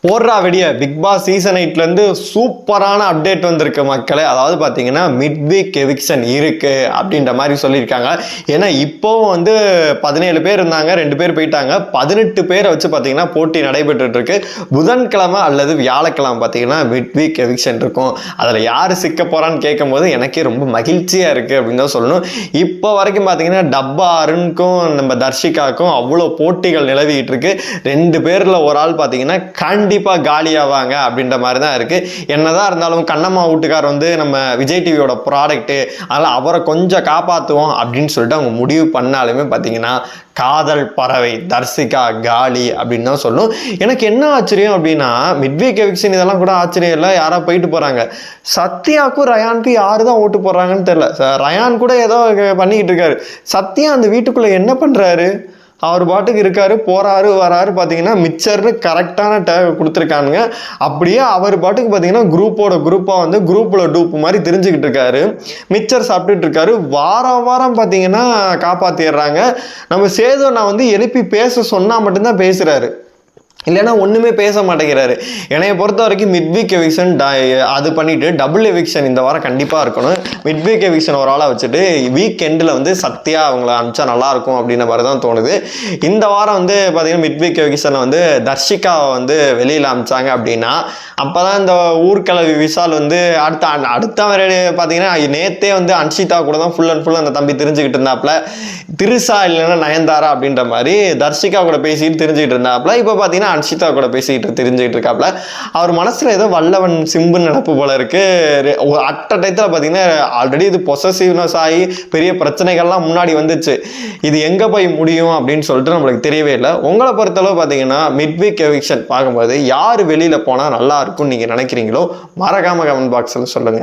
போடுறா வெடிய big Boss season 8ல இருந்து சூப்பரான அப்டேட் வந்திருக்கு மக்களே. அதாவது பார்த்தீங்கன்னா மிட் வீக் எவிக்ஷன் இருக்கு அப்படின்ற மாதிரி சொல்லியிருக்காங்க. ஏன்னா இப்போ 17 பேர் இருந்தாங்க, 2 பேர் போயிட்டாங்க. 18 பேரை வச்சு பார்த்தீங்கன்னா போட்டி நடைபெற்று இருக்கு. புதன்கிழமை அல்லது வியாழக்கிழமை பார்த்தீங்கன்னா மிட் வீக் எவிக்ஷன் இருக்கும். அதில் யார் சிக்க போறான்னு கேட்கும் போது எனக்கே ரொம்ப மகிழ்ச்சியா இருக்கு அப்படின்னு தான் சொல்லணும். இப்போ வரைக்கும் பார்த்தீங்கன்னா டப்பா அருணுக்கும் நம்ம தர்ஷிகாவுக்கும் அவ்வளோ போட்டிகள் நிலவிட்டு இருக்கு. 2 பேர்ல ஒரு ஆள் பார்த்தீங்கன்னா கண்டிப்பா காலியாவாங்க அப்படின்ற மாதிரி தான் இருக்கு. என்னதான் இருந்தாலும் கண்ணம்மா வீட்டுக்கார் நம்ம விஜய் டிவியோட ப்ராடக்ட், அதனால அவரை கொஞ்சம் காப்பாற்றுவோம் அப்படின்னு சொல்லிட்டு அவங்க முடிவு பண்ணாலுமே பார்த்தீங்கன்னா காதல் பறவை தர்ஷிகா காலி அப்படின்னு தான் சொல்லும். எனக்கு என்ன ஆச்சரியம் அப்படின்னா மிட்வீக் எவிக்ஷன் இதெல்லாம் கூட ஆச்சரியம் இல்லை, யாரா போயிட்டு போறாங்க. சத்யாவுக்கும் ரயானுக்கும் யாரு தான் ஓட்டு போடுறாங்கன்னு தெரியல. ரயான் கூட ஏதோ பண்ணிக்கிட்டு இருக்காரு. சத்யா அந்த வீட்டுக்குள்ள என்ன பண்றாரு? அவர் பாட்டுக்கு இருக்காரு, போறாரு வராரு. பார்த்தீங்கன்னா மிச்சர்னு கரெக்டான டேக் கொடுத்துருக்கானுங்க. அப்படியே அவர் பாட்டுக்கு பார்த்தீங்கன்னா குரூப்பாக குரூப்ல டூப் மாதிரி தெரிஞ்சுக்கிட்டு இருக்காரு. மிச்சர் சாப்பிட்டுட்டு இருக்காரு. வாரம் வாரம் பார்த்தீங்கன்னா காப்பாத்திடுறாங்க. நம்ம சேது நான் எழுப்பி பேச சொன்னா மட்டும்தான் பேசுறாரு, இல்லைன்னா ஒன்றுமே பேச மாட்டேங்கிறாரு. என்னைய பொறுத்த வரைக்கும் மிட் வீக் எவிக்ஷன் அது பண்ணிட்டு டபுள் எவிக்ஷன் இந்த வாரம் கண்டிப்பாக இருக்கணும். மிட் வீக் எவிக்ஷன் ஒரு ஆளாக வச்சுட்டு வீக் எண்டில் சத்யா அவங்கள அனுப்பிச்சா நல்லா இருக்கும் அப்படின்ற மாதிரி தான் தோணுது. இந்த வாரம் பார்த்தீங்கன்னா மிட் வீக் எவிக்ஷனை தர்ஷிகாவை வெளியில் அனுப்பிச்சாங்க அப்படின்னா அப்போதான் இந்த ஊர்கிழவி விஷால் அடுத்த பார்த்தீங்கன்னா நேத்தே அன்ஷிதா கூட தான் ஃபுல் அண்ட் ஃபுல் அந்த தம்பி தெரிஞ்சுக்கிட்டு இருந்தாப்புல. திருசா இல்லைன்னா நயன்தாரா அப்படின்ற மாதிரி தர்ஷிகா கூட பேசிட்டு தெரிஞ்சுக்கிட்டு இருந்தாப்புல. இப்போ பார்த்தீங்கன்னா அன்ஷிதா கூட பேசிக்கிட்டு தெரிஞ்சுக்கிட்டு இருக்காப்புல. அவர் மனசுல ஏதோ வல்லவன் சிம்பு நடப்பு போல இருக்கு. அட்ட டயத்தில் பார்த்தீங்கன்னா ஆல்ரெடி இது பொசசிவ்னஸ் ஆகி பெரிய பிரச்சனைகள்லாம் முன்னாடி வந்துச்சு. இது எங்க போய் முடியும் அப்படின்னு சொல்லிட்டு நம்மளுக்கு தெரியவே இல்லை. உங்களை பொறுத்தளவு பார்த்தீங்கன்னா மிட் வீக் எவிக்ஷன் பார்க்கும்போது யார் வெளியில போனா நல்லா இருக்கும்னு நீங்க நினைக்கிறீங்களோ மறக்காம கமெண்ட் பாக்ஸ்ல சொல்லுங்க.